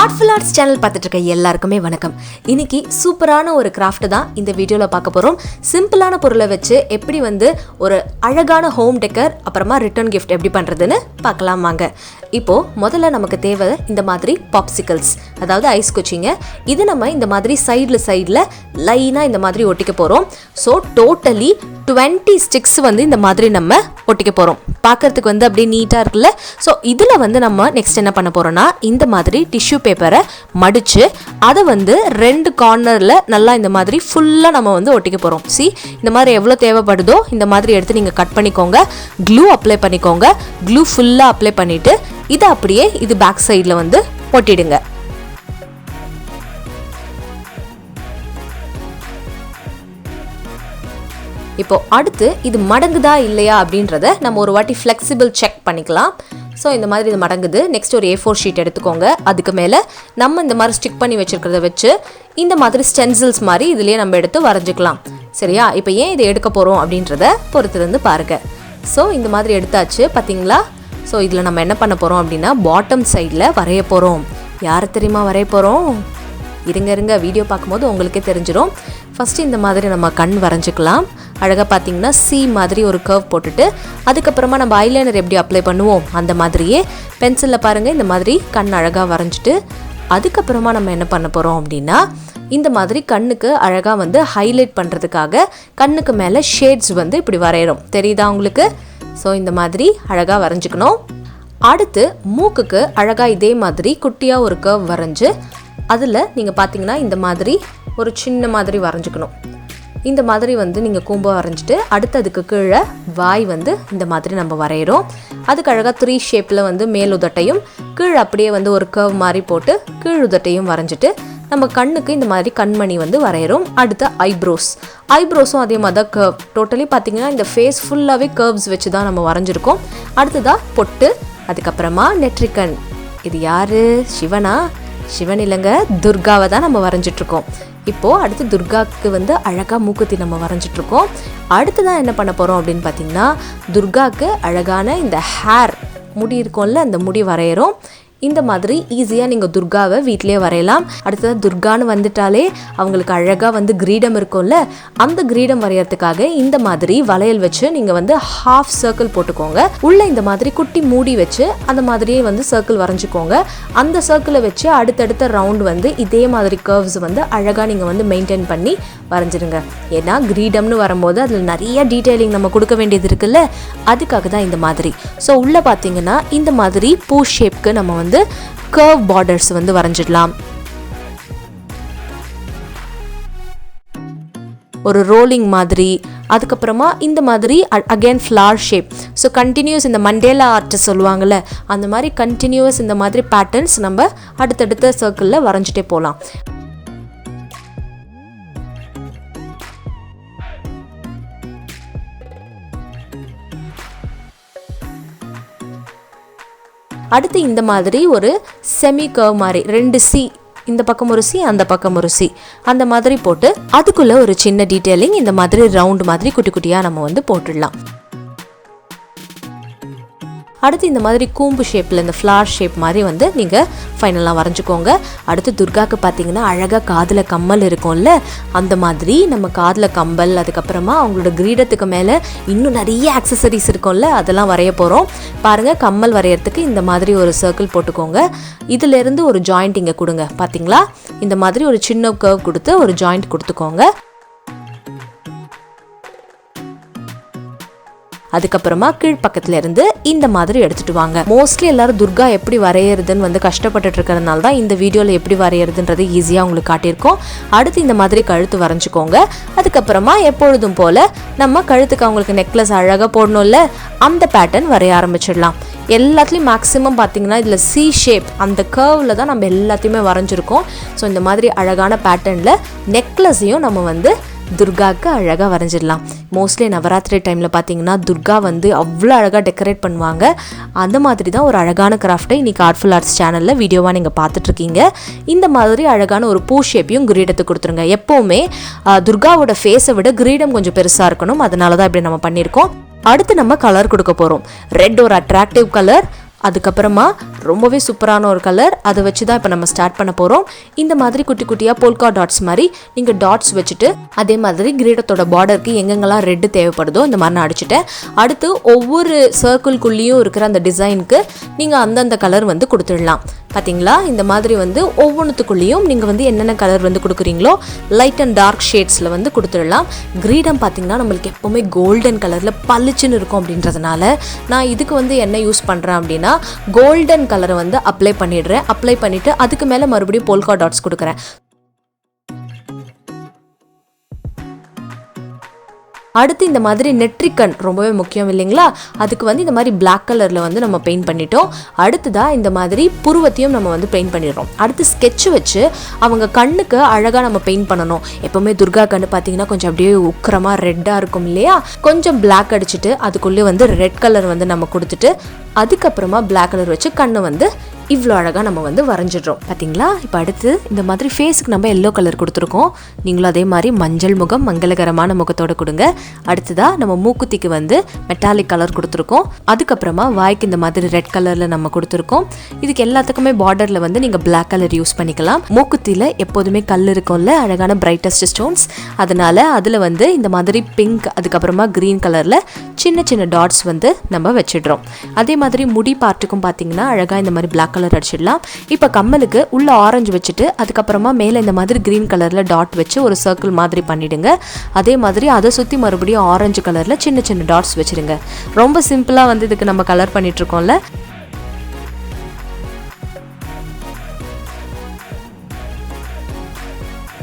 Artful arts channel பார்த்துட்டு இருக்க எல்லாருக்குமே வணக்கம். இன்னைக்கு சூப்பரான ஒரு கிராஃப்ட் தான் இந்த வீடியோவில் பார்க்க போகிறோம். சிம்பிளான பொருளை வச்சு எப்படி ஒரு அழகான ஹோம் டெக்கர் அப்புறமா ரிட்டர்ன் கிஃப்ட் எப்படி பண்ணுறதுன்னு பார்க்கலாம் வாங்க. இப்போது முதல்ல நமக்கு தேவை இந்த மாதிரி பாப்சிக்கல்ஸ், அதாவது ஐஸ் குச்சிங்க. இது நம்ம இந்த மாதிரி சைடில் லைனாக இந்த மாதிரி ஒட்டிக்க போகிறோம். ஸோ டோட்டலி 20 ஸ்டிக்ஸ் இந்த மாதிரி நம்ம ஒட்டிக்க போகிறோம். பார்க்கறதுக்கு அப்படியே நீட்டாக இருக்குல்ல. ஸோ இதில் நம்ம நெக்ஸ்ட் என்ன பண்ண போகிறோம்னா, இந்த மாதிரி டிஷ்யூ பேப்பரை மடித்து அதை 2 கார்னரில் நல்லா இந்த மாதிரி ஃபுல்லாக நம்ம ஒட்டிக்க போகிறோம். இந்த மாதிரி எவ்வளோ தேவைப்படுதோ இந்த மாதிரி எடுத்து நீங்கள் கட் பண்ணிக்கோங்க. க்ளூ அப்ளை பண்ணிக்கோங்க. க்ளூ ஃபுல்லாக அப்ளை பண்ணிவிட்டு இதை அப்படியே இது பேக் சைடில் ஒட்டிடுங்க. இப்போ அடுத்து இது மடங்குதா இல்லையா அப்படின்றத நம்ம ஒரு வாட்டி ஃப்ளெக்சிபிள் செக் பண்ணிக்கலாம். ஸோ இந்த மாதிரி இது மடங்குது. நெக்ஸ்ட் ஒரு A4 ஷீட் எடுத்துக்கோங்க. அதுக்கு மேலே நம்ம இந்த மாதிரி ஸ்டிக் பண்ணி வச்சுருக்கிறத வச்சு இந்த மாதிரி ஸ்டென்சில்ஸ் மாதிரி இதுலேயே நம்ம எடுத்து வரைஞ்சிக்கலாம். சரியா? இப்போ ஏன் இதை எடுக்க போகிறோம் அப்படின்றத பொறுத்திருந்து பாருங்கள். ஸோ இந்த மாதிரி எடுத்தாச்சு பார்த்தீங்களா? ஸோ இதில் நம்ம என்ன பண்ண போகிறோம் அப்படின்னா, பாட்டம் சைடில் வரைய போகிறோம். யாரை தெரியுமா வரைய போகிறோம்? இருங்க வீடியோ பார்க்கும்போது உங்களுக்கே தெரிஞ்சிடும். ஃபஸ்ட்டு இந்த மாதிரி நம்ம கண் வரைஞ்சிக்கலாம். அழகாக பார்த்தீங்கன்னா C மாதிரி ஒரு கர்வ் போட்டுட்டு அதுக்கப்புறமா நம்ம ஐலைனர் எப்படி அப்ளை பண்ணுவோம் அந்த மாதிரியே பென்சிலில் பாருங்கள் இந்த மாதிரி கண் அழகாக வரைஞ்சிட்டு அதுக்கப்புறமா நம்ம என்ன பண்ண போகிறோம் அப்படின்னா, இந்த மாதிரி கண்ணுக்கு அழகாக ஹைலைட் பண்ணுறதுக்காக கண்ணுக்கு மேலே ஷேட்ஸ் இப்படி வரைகிறோம். தெரியுதா உங்களுக்கு? ஸோ இந்த மாதிரி அழகாக வரைஞ்சிக்கணும். அடுத்து மூக்குக்கு அழகாக இதே மாதிரி குட்டியாக ஒரு கர்வ் வரைஞ்சி அதில் நீங்கள் பார்த்தீங்கன்னா இந்த மாதிரி ஒரு சின்ன மாதிரி வரைஞ்சிக்கணும். இந்த மாதிரி நீங்கள் கூம்பை வரைஞ்சிட்டு அடுத்து அதுக்கு கீழே வாய் இந்த மாதிரி நம்ம வரைகிறோம். அதுக்கு அழகாக 3 ஷேப்பில் மேல் உதட்டையும் கீழே அப்படியே ஒரு கர்வ் மாதிரி போட்டு கீழ் உதட்டையும் வரைஞ்சிட்டு நம்ம கண்ணுக்கு இந்த மாதிரி கண்மணி வரைகிறோம். அடுத்து ஐப்ரோஸும் அதே மாதிரி தான் கர்வ். டோட்டலி பார்த்தீங்கன்னா இந்த ஃபேஸ் ஃபுல்லாகவே கர்வ்ஸ் வச்சு தான் நம்ம வரைஞ்சிருக்கோம். அடுத்ததாக பொட்டு, அதுக்கப்புறமா நெற்றிக்கண். இது யார்? சிவன் இல்லைங்க, துர்காவை தான் நம்ம வரைஞ்சிட்ருக்கோம். இப்போது அடுத்து துர்காவுக்கு அழகாக மூக்குத்தி நம்ம வரைஞ்சிட்ருக்கோம். அடுத்ததான் என்ன பண்ண போகிறோம் அப்படின்னு பார்த்தீங்கன்னா, துர்காவுக்கு அழகான இந்த ஹேர் முடி இருக்கும்ல, அந்த முடி வரைகிறோம். இந்த மாதிரி ஈஸியாக நீங்கள் துர்காவை வீட்டிலே வரையலாம். அடுத்தது துர்கான்னு வந்துட்டாலே அவங்களுக்கு அழகாக கிரீடம் இருக்கும்ல, அந்த கிரீடம் வரையறதுக்காக இந்த மாதிரி வளையல் வச்சு நீங்கள் ஹாஃப் சர்க்கிள் போட்டுக்கோங்க. உள்ளே இந்த மாதிரி குட்டி மூடி வச்சு அந்த மாதிரியே சர்க்கிள் வரைஞ்சிக்கோங்க. அந்த சர்க்கிளை வச்சு அடுத்தடுத்த ரவுண்ட் இதே மாதிரி கர்வ்ஸ் அழகாக நீங்கள் மெயின்டைன் பண்ணி வரைஞ்சிடுங்க. ஏன்னா கிரீடம்னு வரும்போது அதில் நிறைய டீட்டெயிலிங் நம்ம கொடுக்க வேண்டியது இருக்குல்ல, அதுக்காக தான் இந்த மாதிரி. ஸோ உள்ளே பார்த்தீங்கன்னா இந்த மாதிரி பூ ஷேப்க்கு நம்ம கர்வ் பார்டர்ஸ் வரைஞ்சிடலாம். ஒரு ரோலிங் மாதிரி, அதுக்கப்புறமா இந்த மாதிரி again flower shape. So continues இந்த மண்டேலா ஆர்ட் சொல்லுவாங்கள்ல, அந்த மாதிரி கண்டினியூஸ் இந்த மாதிரி பேட்டர்ன்ஸ் நம்ம அடுத்தடுத்த சர்க்கிளில் வரைஞ்சிட்டே போகலாம். அடுத்து இந்த மாதிரி ஒரு செமி கர்வ் மாதிரி 2 C, இந்த பக்கம் ஒரு C அந்த பக்கம் ஒரு C, அந்த மாதிரி போட்டு அதுக்குள்ளே ஒரு சின்ன டீட்டெயிலிங் இந்த மாதிரி ரவுண்ட் மாதிரி குட்டி குட்டியாக நம்ம போட்டுடலாம். அடுத்து இந்த மாதிரி கூம்பு ஷேப்பில் இந்த ஃப்ளார் ஷேப் மாதிரி நீங்கள் ஃபைனலாக வரைஞ்சிக்கோங்க. அடுத்து துர்காவுக்கு பார்த்தீங்கன்னா அழகாக காதில் கம்மல் இருக்கும்ல, அந்த மாதிரி நம்ம காதில் கம்பல், அதுக்கப்புறமா அவங்களோட கிரீடத்துக்கு மேலே இன்னும் நிறைய ஆக்சசரிஸ் இருக்கும்ல, அதெல்லாம் வரைய போகிறோம். பாருங்கள், கம்மல் வரையறதுக்கு இந்த மாதிரி ஒரு சர்க்கிள் போட்டுக்கோங்க. இதிலேருந்து ஒரு ஜாயிண்ட் இங்கே கொடுங்க. பார்த்தீங்களா? இந்த மாதிரி ஒரு சின்ன கர்வ் கொடுத்து ஒரு ஜாயிண்ட் கொடுத்துக்கோங்க. அதுக்கப்புறமா கீழ் பக்கத்துல இருந்து இந்த மாதிரி எடுத்துட்டு வாங்க. மோஸ்ட்லி எல்லாரும் துர்கா எப்படி வரையறதுன்னு கஷ்டப்பட்டுட்டு இருக்கிறதுனால தான் இந்த வீடியோவில் எப்படி வரையறதுன்றது ஈஸியாக உங்களுக்கு காட்டியிருக்கோம். அடுத்து இந்த மாதிரி கழுத்து வரைஞ்சிக்கோங்க. அதுக்கப்புறமா எப்பொழுதும் போல் நம்ம கழுத்துக்கு அவங்களுக்கு நெக்லஸ் அழகாக போடணும்ல, அந்த பேட்டர்ன் வரைய ஆரம்பிச்சிடலாம். எல்லாத்துலேயும் மேக்ஸிமம் பார்த்தீங்கன்னா இதில் C ஷேப் அந்த கர்வில் தான் நம்ம எல்லாத்தையுமே வரைஞ்சிருக்கோம். ஸோ இந்த மாதிரி அழகான பேட்டர்னில் நெக்லஸையும் நம்ம துர்காவுக்கு அழகாக வரைஞ்சிடலாம். மோஸ்ட்லி நவராத்திரி டைமில் பார்த்தீங்கன்னா துர்கா அவ்வளோ அழகாக டெக்கரேட் பண்ணுவாங்க. அந்த மாதிரி தான் ஒரு அழகான கிராஃப்டை இன்றைக்கி ஆர்ட்ஃபுல் ஆர்ட்ஸ் சேனலில் வீடியோவாக நீங்கள் பார்த்துட்ருக்கீங்க. இந்த மாதிரி அழகான ஒரு பூ ஷேப்பையும் கிரீடத்துக்கு கொடுத்துருங்க. எப்போவுமே துர்காவோட ஃபேஸை விட கிரீடம் கொஞ்சம் பெருசாக இருக்கணும், அதனால தான் இப்படி நம்ம பண்ணியிருக்கோம். அடுத்து நம்ம கலர் கொடுக்க போகிறோம். ரெட் ஒரு அட்ராக்டிவ் கலர், அதுக்கப்புறமா ரொம்பவே சூப்பரான ஒரு கலர், அதை வச்சு தான் இப்போ நம்ம ஸ்டார்ட் பண்ண போகிறோம். இந்த மாதிரி குட்டி குட்டியாக போல்கா டாட்ஸ் மாதிரி நீங்கள் டாட்ஸ் வச்சுட்டு அதே மாதிரி கிரீடத்தோட பார்டருக்கு எங்கெங்கெல்லாம் ரெட்டு தேவைப்படுதோ இந்த மாதிரி நான் அடிச்சுட்டேன். அடுத்து ஒவ்வொரு சர்க்கிள்குள்ளேயும் இருக்கிற அந்த டிசைனுக்கு நீங்கள் அந்தந்த கலர் வந்து கொடுத்துடலாம். பார்த்தீங்களா, இந்த மாதிரி வந்து ஒவ்வொன்றுத்துக்குள்ளேயும் நீங்கள் வந்து என்னென்ன கலர் வந்து கொடுக்குறீங்களோ லைட் அண்ட் டார்க் ஷேட்ஸில் வந்து கொடுத்துடலாம். கிரீடம் பார்த்தீங்கன்னா நம்மளுக்கு எப்போவுமே கோல்டன் கலரில் பளிச்சுன்னு இருக்கும். அப்படின்றதுனால நான் இதுக்கு வந்து என்ன யூஸ் பண்ணுறேன் அப்படின்னா கோல்டன் கலரை வந்து அப்ளை பண்ணிடுறேன். அப்ளை பண்ணிவிட்டு அதுக்கு மேலே மறுபடியும் போல்கா டாட்ஸ் கொடுக்குறேன். அடுத்து இந்த மாதிரி நெட்ரிக்கன் ரொம்பவே முக்கியம் இல்லைங்களா, அதுக்கு வந்து இந்த மாதிரி பிளாக் கலரில் வந்து நம்ம பெயிண்ட் பண்ணிட்டோம். அடுத்ததாக இந்த மாதிரி புருவத்தையும் நம்ம வந்து பெயிண்ட் பண்ணிடுறோம். அடுத்து ஸ்கெட்ச் வச்சு அவங்க கண்ணுக்கு அழகாக நம்ம பெயிண்ட் பண்ணணும். எப்போவுமே துர்கா கண்ணு பார்த்தீங்கன்னா கொஞ்சம் அப்படியே உக்கிரமாக ரெட்டாக இருக்கும் இல்லையா, கொஞ்சம் பிளாக் அடிச்சுட்டு அதுக்குள்ளே வந்து ரெட் கலர் வந்து நம்ம கொடுத்துட்டு அதுக்கப்புறமா பிளாக் கலர் வச்சு கண்ணு வந்து இவ்வளோ அழகாக நம்ம வந்து வரைஞ்சிடுறோம். பார்த்தீங்களா, இப்போ அடுத்து இந்த மாதிரி ஃபேஸுக்கு நம்ம எல்லோ கலர் கொடுத்துருக்கோம். நீங்களும் அதே மாதிரி மஞ்சள் முகம் மங்களகரமான முகத்தோடு கொடுங்க. அடுத்ததாக நம்ம மூக்குத்திக்கு வந்து மெட்டாலிக் கலர் கொடுத்துருக்கோம். அதுக்கப்புறமா வாய்க்கு இந்த மாதிரி ரெட் கலரில் நம்ம கொடுத்துருக்கோம். இதுக்கு எல்லாத்துக்குமே பார்டரில் வந்து நீங்கள் பிளாக் கலர் யூஸ் பண்ணிக்கலாம். மூக்குத்தியில் எப்போதுமே கல் இருக்கும்ல, அழகான பிரைட்டஸ்ட் ஸ்டோன்ஸ், அதனால் அதில் வந்து இந்த மாதிரி பிங்க் அதுக்கப்புறமா க்ரீன் கலரில் சின்ன சின்ன டாட்ஸ் வந்து நம்ம வச்சிடுறோம். அதே மாதிரி முடி பார்ட்டுக்கும் பார்த்தீங்கன்னா அழகாக இந்த மாதிரி பிளாக் கலர் அடிச்சிடலாம். இப்போ கம்மலுக்கு உள்ள ஆரஞ்சு வச்சுட்டு அதுக்கப்புறமா மேலே இந்த மாதிரி க்ரீன் கலரில் டாட் வச்சு ஒரு சர்க்கிள் மாதிரி பண்ணிடுங்க. அதே மாதிரி அதை சுற்றி மறுபடியும் ஆரஞ்சு கலரில் சின்ன சின்ன டாட்ஸ் வச்சுருங்க. ரொம்ப சிம்பிளாக வந்து இதுக்கு நம்ம கலர் பண்ணிகிட்ருக்கோம்ல.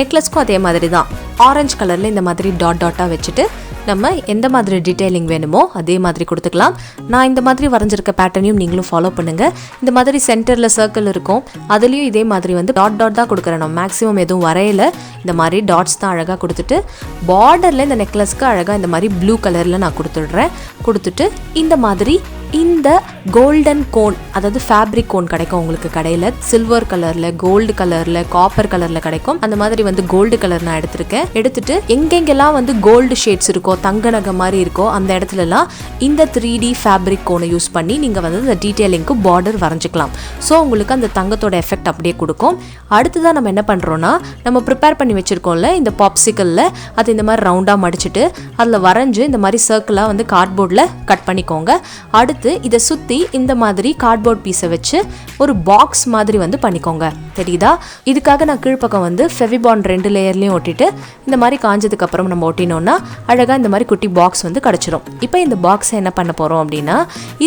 நெக்லஸ்க்கும் அதே மாதிரி தான் ஆரஞ்சு கலரில் இந்த மாதிரி டாட் டாட்டாக வச்சுட்டு நம்ம எந்த மாதிரி டீட்டெயிலிங் வேணுமோ அதே மாதிரி கொடுத்துக்கலாம். நான் இந்த மாதிரி வரைஞ்சிருக்க பேட்டர்னையும் நீங்களும் ஃபாலோ பண்ணுங்கள். இந்த மாதிரி சென்டரில் சர்க்கிள் இருக்கும், அதுலேயும் இதே மாதிரி வந்து டாட் டாட் தான் கொடுக்குறேன். நான் மேக்ஸிமம் எதுவும் வரையில, இந்த மாதிரி டாட்ஸ் தான் அழகாக கொடுத்துட்டு பார்டரில் இந்த நெக்லஸ்க்கு அழகாக இந்த மாதிரி ப்ளூ கலரில் நான் கொடுத்துட்றேன். கொடுத்துட்டு இந்த மாதிரி இந்த கோல்டன் கோன், அதாவது ஃபேப்ரிக் கோன் கிடைக்கும் உங்களுக்கு கடையில், சில்வர் கலரில், கோல்டு கலரில், காப்பர் கலரில் கிடைக்கும். அந்த மாதிரி வந்து கோல்டு கலர் நான் எடுத்திருக்கேன். எடுத்துட்டு எங்கெங்கெல்லாம் வந்து கோல்டு ஷேட்ஸ் இருக்கோ, தங்க நகை மாதிரி இருக்கோ, அந்த இடத்துலலாம் இந்த 3D ஃபேப்ரிக் கோனை யூஸ் பண்ணி நீங்கள் வந்து இந்த டீட்டெயிலிங்க்கு பார்டர் வரைஞ்சிக்கலாம். ஸோ உங்களுக்கு அந்த தங்கத்தோட எஃபெக்ட் அப்படியே கொடுக்கும். அடுத்ததான் நம்ம என்ன பண்ணுறோன்னா, நம்ம ப்ரிப்பேர் பண்ணி வச்சுருக்கோம்ல இந்த பாப்சிக்கலில், அது இந்த மாதிரி ரவுண்டாக மடிச்சுட்டு அதில் வரைஞ்சி இந்த மாதிரி சர்க்கிளாக வந்து கார்ட்போர்டில் கட் பண்ணிக்கோங்க. அடுத்து இதை சுற்றி இந்த மாதிரி கார்ட்போர்ட் பீஸை வச்சு ஒரு பாக்ஸ் மாதிரி வந்து பண்ணிக்கோங்க. தெரியுதா? இதுக்காக நான் கீழ்ப்பக்கம் வந்து ஃபெவிபாண்ட் 2 லேயர்லையும் ஒட்டிட்டு இந்த மாதிரி காஞ்சதுக்கு அப்புறம் நம்ம ஒட்டினோம்னா அழகாக இந்த மாதிரி குட்டி பாக்ஸ் வந்து கிடச்சிரும். இப்போ இந்த பாக்ஸை என்ன பண்ண போகிறோம் அப்படின்னா,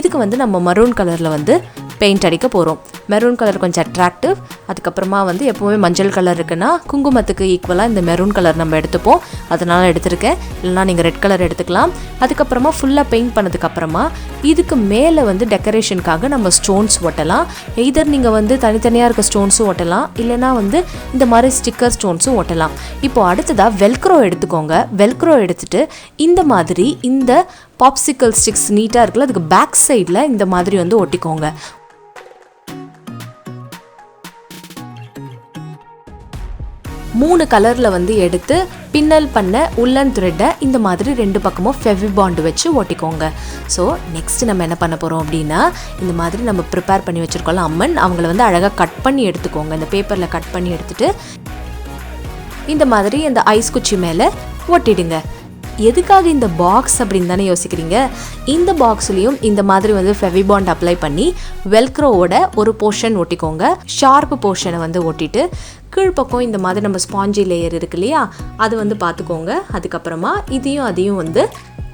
இதுக்கு வந்து நம்ம மரூன் கலரில் வந்து பெயிண்ட் அடிக்க போகிறோம். மெரூன் கலர் கொஞ்சம் அட்ராக்டிவ். அதுக்கப்புறமா வந்து எப்போவுமே மஞ்சள் கலர் இருக்குன்னா குங்குமத்துக்கு ஈக்குவலாக இந்த மெரூன் கலர் நம்ம எடுத்துப்போம், அதனால் எடுத்திருக்கேன். இல்லைனா நீங்கள் ரெட் கலர் எடுத்துக்கலாம். அதுக்கப்புறமா ஃபுல்லாக பெயிண்ட் பண்ணதுக்கப்புறமா இதுக்கு மேலே வந்து டெக்கரேஷனுக்காக நம்ம ஸ்டோன்ஸ் ஒட்டலாம். எய்தர் நீங்கள் வந்து தனித்தனியாக இருக்க ஸ்டோன்ஸும் ஒட்டலாம், இல்லைனா வந்து இந்த மாதிரி ஸ்டிக்கர் ஸ்டோன்ஸும் ஒட்டலாம். இப்போது அடுத்ததாக வெல்க்ரோ எடுத்துக்கோங்க. வெல்க்ரோ எடுத்துகிட்டு இந்த மாதிரி இந்த பாப்சிக்கல் ஸ்டிக்ஸ் நீட்டாக இருக்குல்ல, அதுக்கு பேக் சைடில் இந்த மாதிரி வந்து ஒட்டிக்கோங்க. மூணு கலரில் வந்து எடுத்து பின்னல் பண்ண உல்லன் த்ரெட்டை இந்த மாதிரி 2 பக்கமும் ஃபெவிபாண்ட் வச்சு ஒட்டிக்கோங்க. ஸோ நெக்ஸ்ட் நம்ம என்ன பண்ண போகிறோம் அப்படின்னா, இந்த மாதிரி நம்ம ப்ரிப்பேர் பண்ணி வச்சுருக்கோம்ல அம்மன், அவங்கள வந்து அழகாக கட் பண்ணி எடுத்துக்கோங்க. இந்த பேப்பரில் கட் பண்ணி எடுத்துகிட்டு இந்த மாதிரி இந்த ஐஸ் குச்சி மேலே ஒட்டிடுங்க. எதுக்காக இந்த பாக்ஸ் அப்படின்னு தானே யோசிக்கிறீங்க. இந்த பாக்ஸ்லேயும் இந்த மாதிரி வந்து ஃபெவிபாண்ட் அப்ளை பண்ணி வெல்க்ரோவோட ஒரு போர்ஷன் ஒட்டிக்கோங்க. ஷார்ப்பு போர்ஷனை வந்து ஒட்டிட்டு கீழ்ப்பக்கம் இந்த மாதிரி நம்ம ஸ்பாஞ்சி லேயர் இருக்கு இல்லையா, அது வந்து பார்த்துக்கோங்க. அதுக்கப்புறமா அதையும் வந்து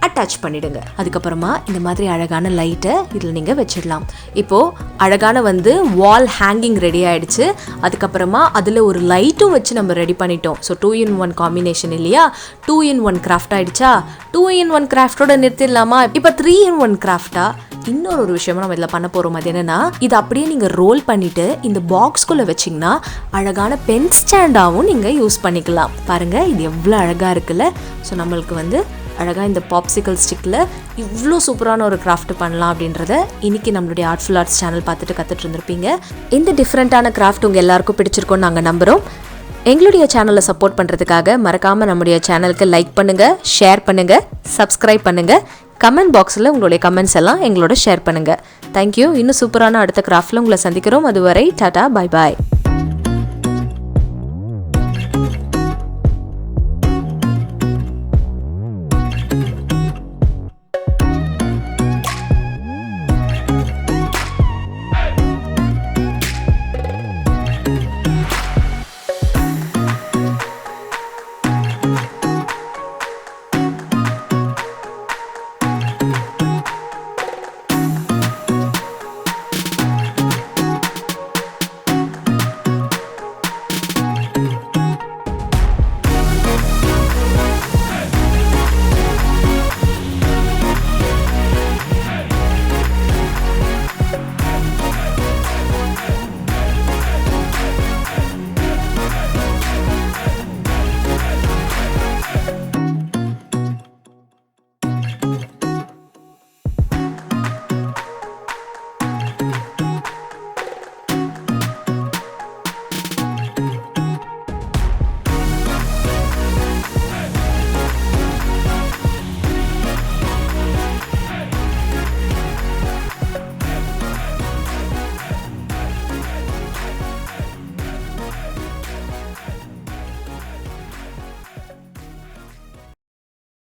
அட்டாச் பண்ணிடுங்க. அதுக்கப்புறமா இந்த மாதிரி அழகான லைட்டை இதில் நீங்கள் வச்சிடலாம். இப்போது அழகான வந்து வால் ஹேங்கிங் ரெடி ஆகிடுச்சு. அதுக்கப்புறமா அதில் ஒரு லைட்டும் வச்சு நம்ம ரெடி பண்ணிட்டோம். ஸோ 2-in-1 காம்பினேஷன் இல்லையா, 2-in-1 கிராஃப்ட் ஆகிடுச்சா. 2-in-1 கிராஃப்டோட நிறுத்திடலாமா? இப்போ 3-in-1 கிராஃப்டாக இன்னொரு விஷயமும் நம்ம இதில் பண்ண போகிறோம். அது என்னென்னா, இது அப்படியே நீங்கள் ரோல் பண்ணிவிட்டு இந்த பாக்ஸ்குள்ளே வச்சிங்கன்னா அழகான பென் ஸ்டாண்டாகவும் நீங்கள் யூஸ் பண்ணிக்கலாம். பாருங்கள், இது எவ்வளோ அழகாக இருக்குல்ல. ஸோ நம்மளுக்கு வந்து அழகாக இந்த பாப்சிக்கல் ஸ்டிக்கில் இவ்வளோ சூப்பரான ஒரு கிராஃப்ட் பண்ணலாம் அப்படின்றத இன்றைக்கி நம்மளுடைய ஆர்ட்ஃபுல் ஆர்ட்ஸ் சேனல் பார்த்துட்டு கற்றுட்டு இருந்திருப்பீங்க. இந்த டிஃப்ரெண்ட்டான கிராஃப்ட் உங்கள் எல்லாருக்கும் பிடிச்சிருக்கோன்னு நாங்கள் நம்புகிறோம். எங்களுடைய சேனலை சப்போர்ட் பண்ணுறதுக்காக மறக்காமல் நம்முடைய சேனலுக்கு லைக் பண்ணுங்கள், ஷேர் பண்ணுங்கள், சப்ஸ்கிரைப் பண்ணுங்கள். கமெண்ட் பாக்ஸில் உங்களுடைய கமெண்ட்ஸ் எல்லாம் எங்களோட ஷேர் பண்ணுங்கள். தேங்க்யூ. இன்னும் சூப்பரான அடுத்த கிராஃப்டில் உங்களை சந்திக்கிறோம். அதுவரை டாடா, பை பாய்.